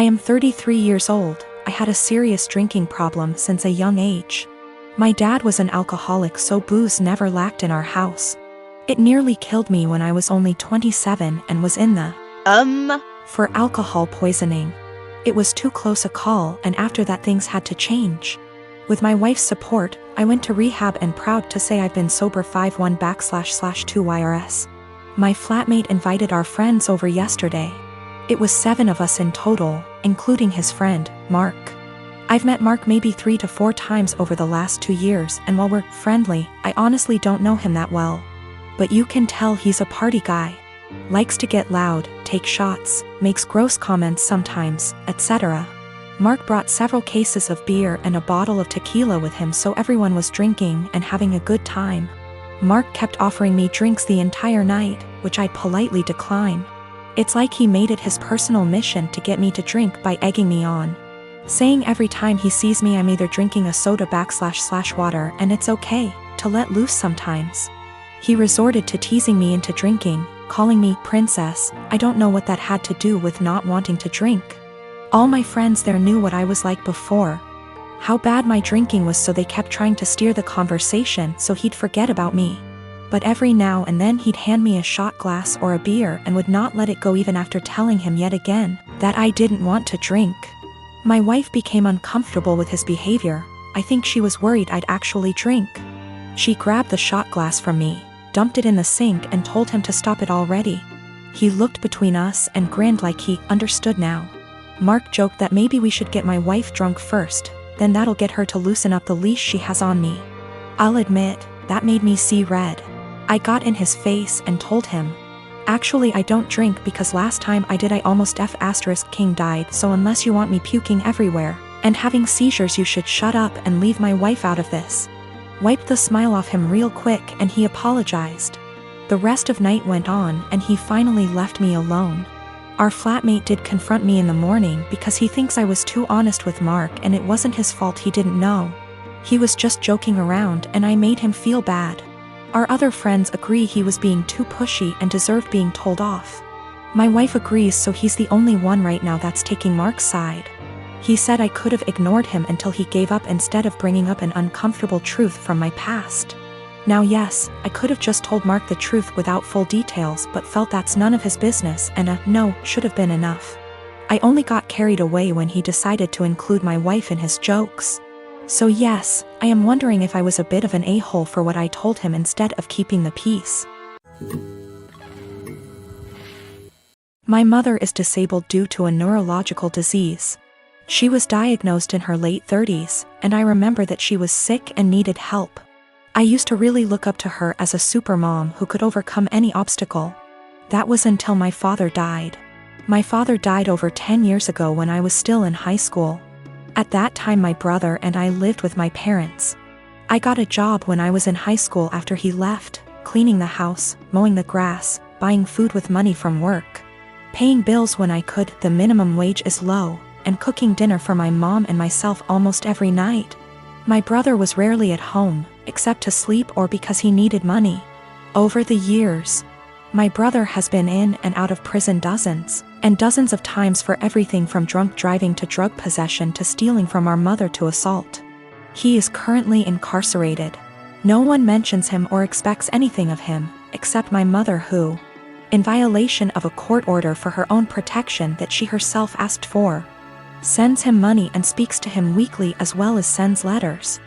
I am 33 years old. I had a serious drinking problem since a young age. My dad was an alcoholic, so booze never lacked in our house. It nearly killed me when I was only 27 and was in the for alcohol poisoning. It was too close a call, and after that things had to change. With my wife's support, I went to rehab, and proud to say I've been sober 5/1/2 YRS. My flatmate invited our friends over yesterday. It was 7 of us in total, including his friend, Mark. I've met Mark maybe 3 to 4 times over the last 2 years, and while we're friendly, I honestly don't know him that well. But you can tell he's a party guy. Likes to get loud, take shots, makes gross comments sometimes, etc. Mark brought several cases of beer and a bottle of tequila with him, so everyone was drinking and having a good time. Mark kept offering me drinks the entire night, which I'd politely decline. It's like he made it his personal mission to get me to drink by egging me on, saying every time he sees me I'm either drinking a soda/water and it's okay to let loose sometimes. He resorted to teasing me into drinking, calling me princess. I don't know what that had to do with not wanting to drink. All my friends there knew what I was like before, how bad my drinking was, so they kept trying to steer the conversation so he'd forget about me. But every now and then he'd hand me a shot glass or a beer and would not let it go even after telling him yet again that I didn't want to drink. My wife became uncomfortable with his behavior. I think she was worried I'd actually drink. She grabbed the shot glass from me, dumped it in the sink, and told him to stop it already. He looked between us and grinned like he understood now. Mark joked that maybe we should get my wife drunk first, then that'll get her to loosen up the leash she has on me. I'll admit, that made me see red. I got in his face and told him, actually I don't drink because last time I did I almost King died, so unless you want me puking everywhere and having seizures you should shut up and leave my wife out of this. Wiped the smile off him real quick and he apologized. The rest of night went on and he finally left me alone. Our flatmate did confront me in the morning because he thinks I was too honest with Mark, and it wasn't his fault, he didn't know. He was just joking around and I made him feel bad. Our other friends agree he was being too pushy and deserved being told off. My wife agrees, so he's the only one right now that's taking Mark's side. He said I could have ignored him until he gave up instead of bringing up an uncomfortable truth from my past. Now yes, I could have just told Mark the truth without full details, but felt that's none of his business and a no should have been enough. I only got carried away when he decided to include my wife in his jokes. So yes, I am wondering if I was a bit of an a-hole for what I told him instead of keeping the peace. My mother is disabled due to a neurological disease. She was diagnosed in her late 30s, and I remember that she was sick and needed help. I used to really look up to her as a super mom who could overcome any obstacle. That was until my father died. My father died over 10 years ago when I was still in high school. At that time my brother and I lived with my parents. I got a job when I was in high school after he left, cleaning the house, mowing the grass, buying food with money from work, paying bills when I could, the minimum wage is low, and cooking dinner for my mom and myself almost every night. My brother was rarely at home, except to sleep or because he needed money. Over the years, my brother has been in and out of prison dozens and dozens of times for everything from drunk driving to drug possession to stealing from our mother to assault. He is currently incarcerated. No one mentions him or expects anything of him, except my mother who, in violation of a court order for her own protection that she herself asked for, sends him money and speaks to him weekly as well as sends letters.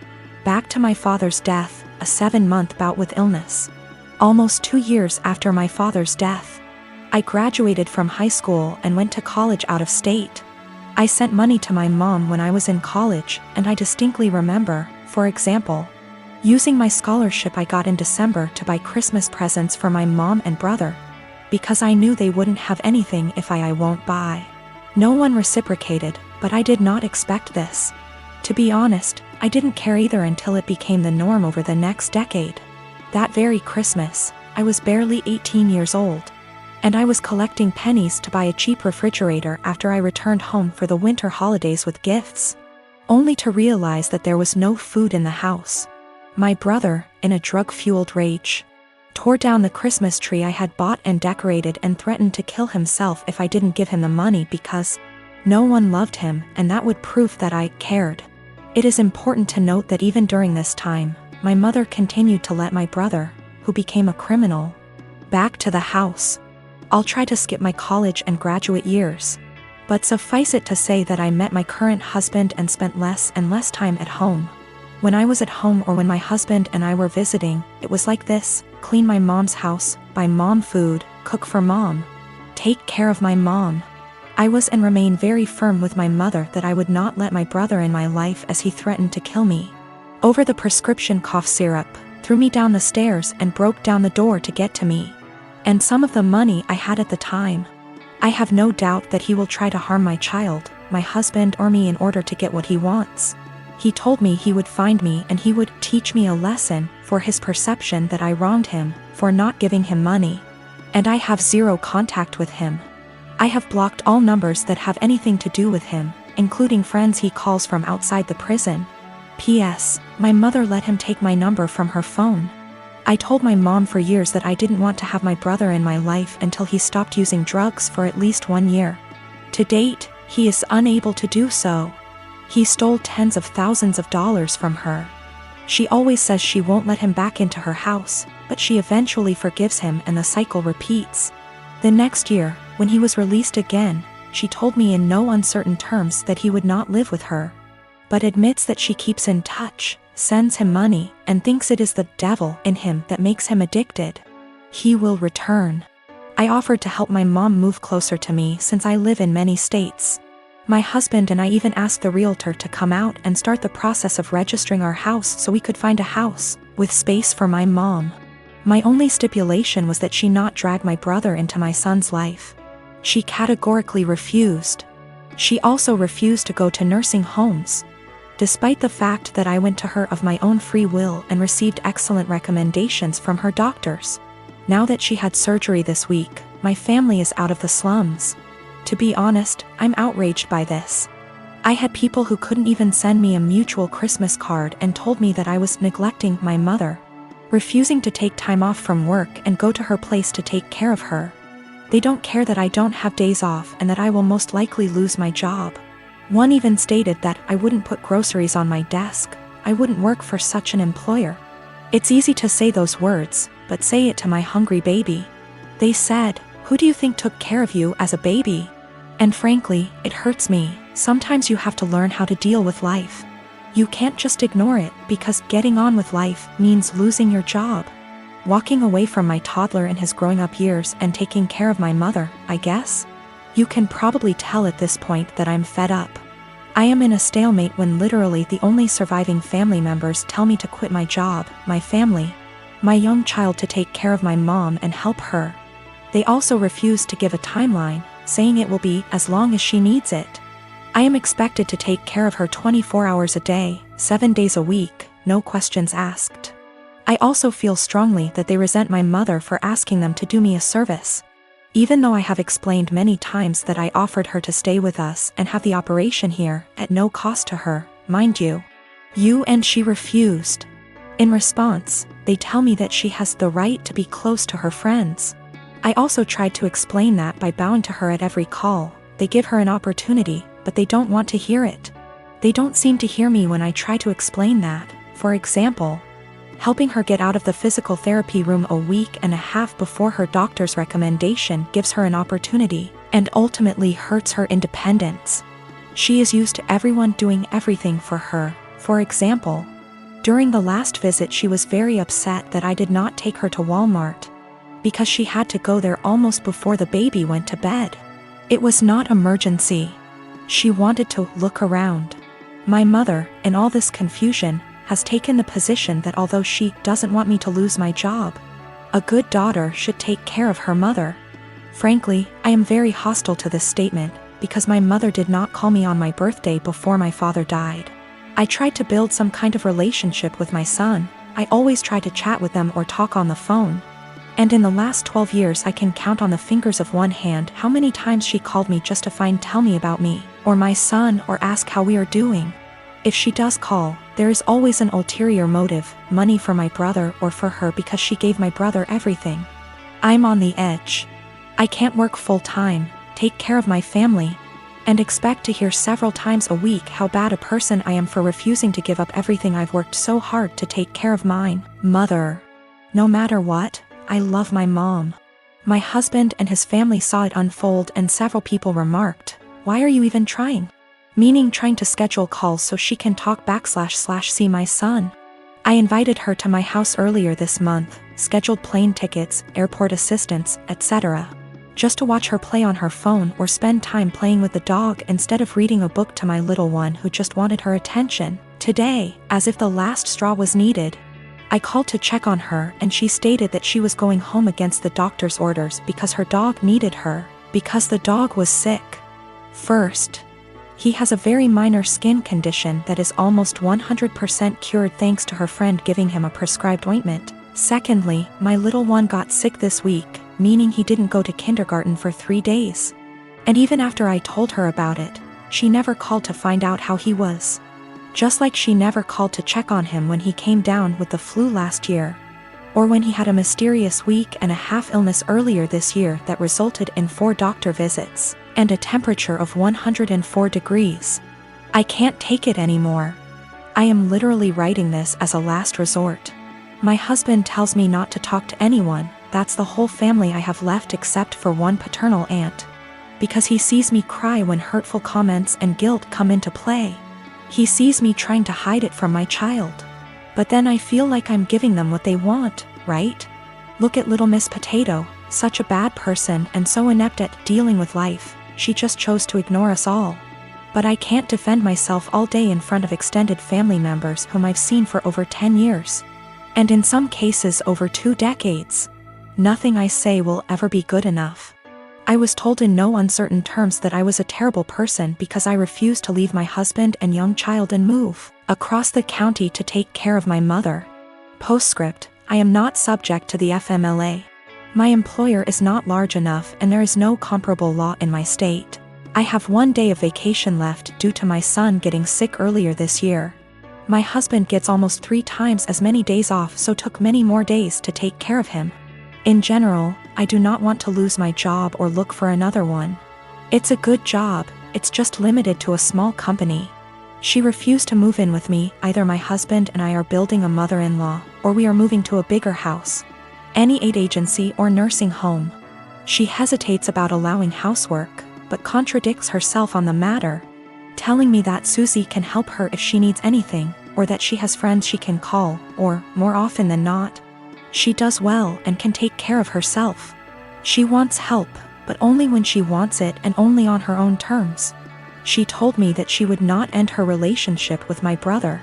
Back to my father's death, a 7-month bout with illness. Almost 2 years after my father's death, I graduated from high school and went to college out of state. I sent money to my mom when I was in college, and I distinctly remember, for example, using my scholarship I got in December to buy Christmas presents for my mom and brother, because I knew they wouldn't have anything if I won't buy. No one reciprocated, but I did not expect this. To be honest, I didn't care either until it became the norm over the next decade. That very Christmas, I was barely 18 years old, and I was collecting pennies to buy a cheap refrigerator after I returned home for the winter holidays with gifts, only to realize that there was no food in the house. My brother, in a drug-fueled rage, tore down the Christmas tree I had bought and decorated and threatened to kill himself if I didn't give him the money because No one loved him, and that would prove that I cared. It is important to note that even during this time, my mother continued to let my brother, who became a criminal, back to the house. I'll try to skip my college and graduate years. But suffice it to say that I met my current husband and spent less and less time at home. When I was at home or when my husband and I were visiting, it was like this: clean my mom's house, buy mom food, cook for mom, take care of my mom. I was and remain very firm with my mother that I would not let my brother in my life, as he threatened to kill me over the prescription cough syrup, threw me down the stairs and broke down the door to get to me, and some of the money I had at the time. I have no doubt that he will try to harm my child, my husband or me in order to get what he wants. He told me he would find me and he would teach me a lesson for his perception that I wronged him for not giving him money. And I have zero contact with him. I have blocked all numbers that have anything to do with him, including friends he calls from outside the prison. P.S. My mother let him take my number from her phone. I told my mom for years that I didn't want to have my brother in my life until he stopped using drugs for at least 1 year. To date, he is unable to do so. He stole tens of thousands of dollars from her. She always says she won't let him back into her house, but she eventually forgives him and the cycle repeats. The next year, when he was released again, she told me in no uncertain terms that he would not live with her, but admits that she keeps in touch, sends him money, and thinks it is the devil in him that makes him addicted. He will return. I offered to help my mom move closer to me since I live in many states. My husband and I even asked the realtor to come out and start the process of registering our house so we could find a house with space for my mom. My only stipulation was that she not drag my brother into my son's life. She categorically refused. She also refused to go to nursing homes, despite the fact that I went to her of my own free will and received excellent recommendations from her doctors. Now that she had surgery this week, my family is out of the slums. To be honest, I'm outraged by this. I had people who couldn't even send me a mutual Christmas card and told me that I was neglecting my mother, refusing to take time off from work and go to her place to take care of her. They don't care that I don't have days off and that I will most likely lose my job. One even stated that I wouldn't put groceries on my desk. I wouldn't work for such an employer. It's easy to say those words, but say it to my hungry baby. They said, "Who do you think took care of you as a baby?" And frankly, it hurts me. Sometimes you have to learn how to deal with life. You can't just ignore it, because getting on with life means losing your job. Walking away from my toddler in his growing up years and taking care of my mother, I guess. You can probably tell at this point that I'm fed up. I am in a stalemate when literally the only surviving family members tell me to quit my job, my family, my young child, to take care of my mom and help her. They also refuse to give a timeline, saying it will be as long as she needs it. I am expected to take care of her 24 hours a day, 7 days a week, no questions asked. I also feel strongly that they resent my mother for asking them to do me a service. Even though I have explained many times that I offered her to stay with us and have the operation here, at no cost to her, mind you. And she refused. In response, they tell me that she has the right to be close to her friends. I also tried to explain that by bowing to her at every call. They give her an opportunity, but they don't want to hear it. They don't seem to hear me when I try to explain that. For example, helping her get out of the physical therapy room a week and a half before her doctor's recommendation gives her an opportunity, and ultimately hurts her independence. She is used to everyone doing everything for her. For example, during the last visit she was very upset that I did not take her to Walmart, because she had to go there almost before the baby went to bed. It was not emergency. She wanted to look around. My mother, in all this confusion, has taken the position that although she doesn't want me to lose my job, a good daughter should take care of her mother. Frankly, I am very hostile to this statement, because my mother did not call me on my birthday before my father died. I tried to build some kind of relationship with my son. I always try to chat with them or talk on the phone. And in the last 12 years I can count on the fingers of one hand how many times she called me just to tell me about me, or my son, or ask how we are doing. If she does call, there is always an ulterior motive, money for my brother or for her, because she gave my brother everything. I'm on the edge. I can't work full time, take care of my family, and expect to hear several times a week how bad a person I am for refusing to give up everything I've worked so hard to take care of mine, mother. No matter what, I love my mom. My husband and his family saw it unfold and several people remarked, "Why are you even trying?" Meaning trying to schedule calls so she can talk / see my son. I invited her to my house earlier this month, scheduled plane tickets, airport assistance, etc. Just to watch her play on her phone or spend time playing with the dog instead of reading a book to my little one who just wanted her attention. Today, as if the last straw was needed, I called to check on her and she stated that she was going home against the doctor's orders because her dog needed her, because the dog was sick. First, he has a very minor skin condition that is almost 100% cured thanks to her friend giving him a prescribed ointment. Secondly, my little one got sick this week, meaning he didn't go to kindergarten for 3 days. And even after I told her about it, she never called to find out how he was. Just like she never called to check on him when he came down with the flu last year, or when he had a mysterious week and a half illness earlier this year that resulted in 4 doctor visits and a temperature of 104 degrees. I can't take it anymore. I am literally writing this as a last resort. My husband tells me not to talk to anyone, that's the whole family I have left except for one paternal aunt, because he sees me cry when hurtful comments and guilt come into play. He sees me trying to hide it from my child. But then I feel like I'm giving them what they want, right? Look at little Miss Potato, such a bad person and so inept at dealing with life, she just chose to ignore us all. But I can't defend myself all day in front of extended family members whom I've seen for over 10 years. And in some cases over 2 decades. Nothing I say will ever be good enough. I was told in no uncertain terms that I was a terrible person because I refused to leave my husband and young child and move across the county to take care of my mother. Postscript, I am not subject to the FMLA. My employer is not large enough and there is no comparable law in my state. I have 1 day of vacation left due to my son getting sick earlier this year. My husband gets almost 3 times as many days off, so took many more days to take care of him. In general, I do not want to lose my job or look for another one. It's a good job, it's just limited to a small company. She refused to move in with me, either my husband and I are building a mother-in-law, or we are moving to a bigger house. Any aid agency or nursing home. She hesitates about allowing housework, but contradicts herself on the matter, telling me that Susie can help her if she needs anything, or that she has friends she can call, or, more often than not, she does well and can take care of herself. She wants help, but only when she wants it and only on her own terms. She told me that she would not end her relationship with my brother.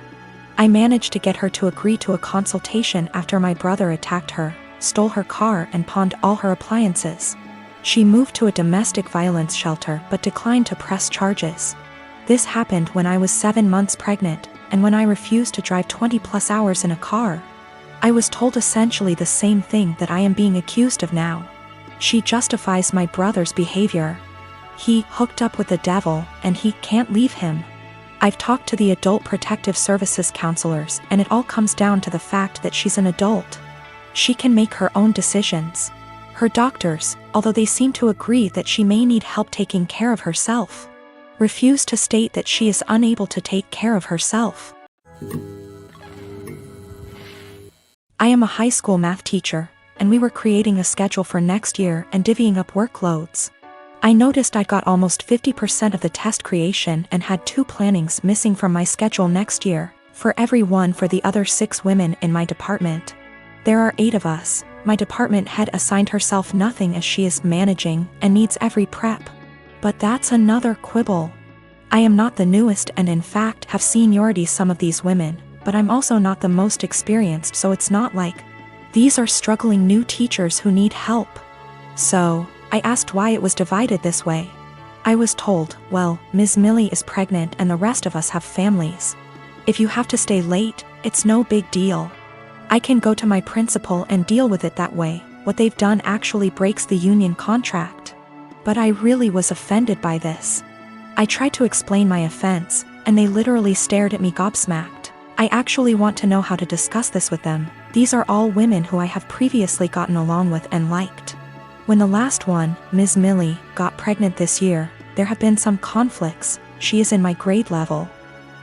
I managed to get her to agree to a consultation after my brother attacked her, stole her car and pawned all her appliances. She moved to a domestic violence shelter but declined to press charges. This happened when I was 7 months pregnant, and when I refused to drive 20+ hours in a car. I was told essentially the same thing that I am being accused of now. She justifies my brother's behavior. He hooked up with the devil, and he can't leave him. I've talked to the Adult Protective Services counselors, and it all comes down to the fact that she's an adult. She can make her own decisions. Her doctors, although they seem to agree that she may need help taking care of herself, refuse to state that she is unable to take care of herself. I am a high school math teacher, and we were creating a schedule for next year and divvying up workloads. I noticed I got almost 50% of the test creation and had 2 plannings missing from my schedule next year, for every one for the other 6 women in my department. There are 8 of us. My department head assigned herself nothing as she is managing and needs every prep. But that's another quibble. I am not the newest and in fact have seniority some of these women, but I'm also not the most experienced, so it's not like these are struggling new teachers who need help. So, I asked why it was divided this way. I was told, well, Ms. Millie is pregnant and the rest of us have families. If you have to stay late, it's no big deal. I can go to my principal and deal with it that way. What they've done actually breaks the union contract. But I really was offended by this. I tried to explain my offense, and they literally stared at me gobsmacked. I actually want to know how to discuss this with them. These are all women who I have previously gotten along with and liked. When the last one, Ms. Millie, got pregnant this year, there have been some conflicts. She is in my grade level.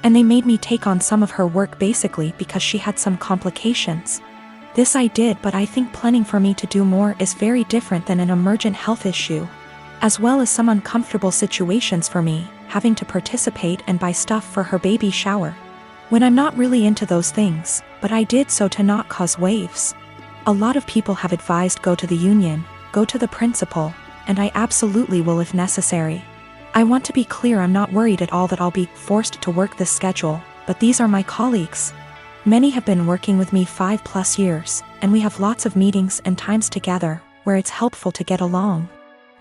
And they made me take on some of her work basically because she had some complications. This I did, but I think planning for me to do more is very different than an emergent health issue. As well as some uncomfortable situations for me, having to participate and buy stuff for her baby shower. When I'm not really into those things, but I did so to not cause waves. A lot of people have advised go to the union, go to the principal, and I absolutely will if necessary. I want to be clear, I'm not worried at all that I'll be forced to work this schedule, but these are my colleagues. Many have been working with me 5+ years, and we have lots of meetings and times together, where it's helpful to get along.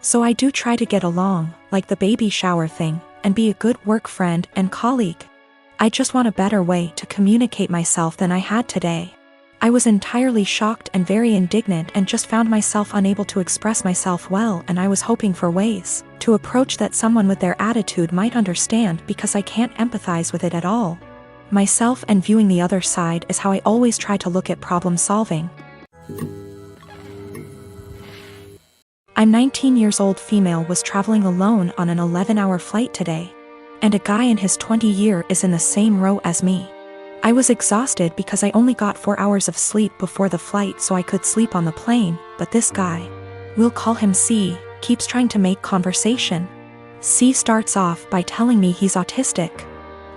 So I do try to get along, like the baby shower thing, and be a good work friend and colleague. I just want a better way to communicate myself than I had today. I was entirely shocked and very indignant and just found myself unable to express myself well, and I was hoping for ways to approach that someone with their attitude might understand because I can't empathize with it at all. Myself and viewing the other side is how I always try to look at problem solving. I'm 19 years old female, was traveling alone on an 11-hour flight today. And a guy in his 20-year is in the same row as me. I was exhausted because I only got 4 hours of sleep before the flight so I could sleep on the plane, but this guy, we'll call him C, keeps trying to make conversation. C starts off by telling me he's autistic,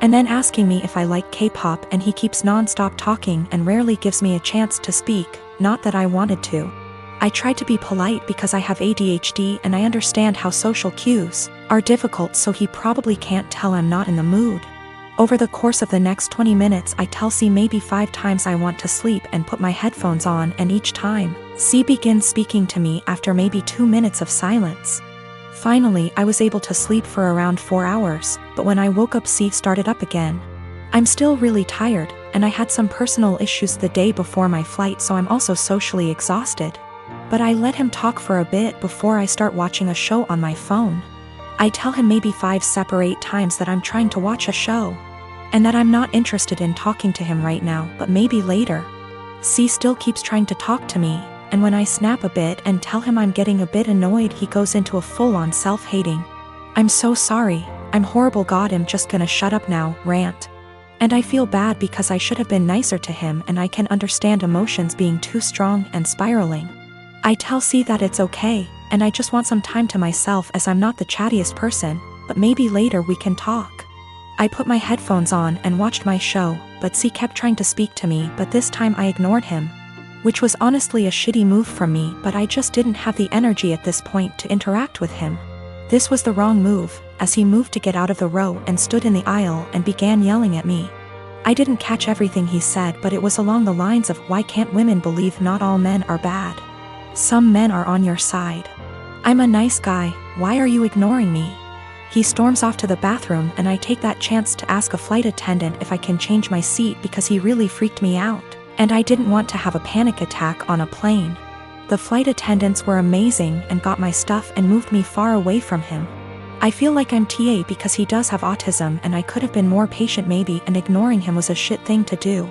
and then asking me if I like K-pop, and he keeps non-stop talking and rarely gives me a chance to speak, not that I wanted to. I tried to be polite because I have ADHD and I understand how social cues are difficult, so he probably can't tell I'm not in the mood. Over the course of the next 20 minutes I tell C maybe 5 times I want to sleep and put my headphones on, and each time, C begins speaking to me after maybe 2 minutes of silence. Finally, I was able to sleep for around 4 hours, but when I woke up C started up again. I'm still really tired, and I had some personal issues the day before my flight, so I'm also socially exhausted. But I let him talk for a bit before I start watching a show on my phone. I tell him maybe 5 separate times that I'm trying to watch a show, and that I'm not interested in talking to him right now, but maybe later. C still keeps trying to talk to me, and when I snap a bit and tell him I'm getting a bit annoyed, he goes into a full-on self-hating, "I'm so sorry, I'm horrible, God, I'm just gonna shut up now," rant. And I feel bad because I should have been nicer to him, and I can understand emotions being too strong and spiraling. I tell C that it's okay, and I just want some time to myself as I'm not the chattiest person, but maybe later we can talk. I put my headphones on and watched my show, but C kept trying to speak to me, but this time I ignored him. Which was honestly a shitty move from me, but I just didn't have the energy at this point to interact with him. This was the wrong move, as he moved to get out of the row and stood in the aisle and began yelling at me. I didn't catch everything he said, but it was along the lines of, "Why can't women believe not all men are bad? Some men are on your side. I'm a nice guy, why are you ignoring me?" He storms off to the bathroom, and I take that chance to ask a flight attendant if I can change my seat because he really freaked me out, and I didn't want to have a panic attack on a plane. The flight attendants were amazing and got my stuff and moved me far away from him. I feel like I'm TA because he does have autism, and I could have been more patient maybe, and ignoring him was a shit thing to do.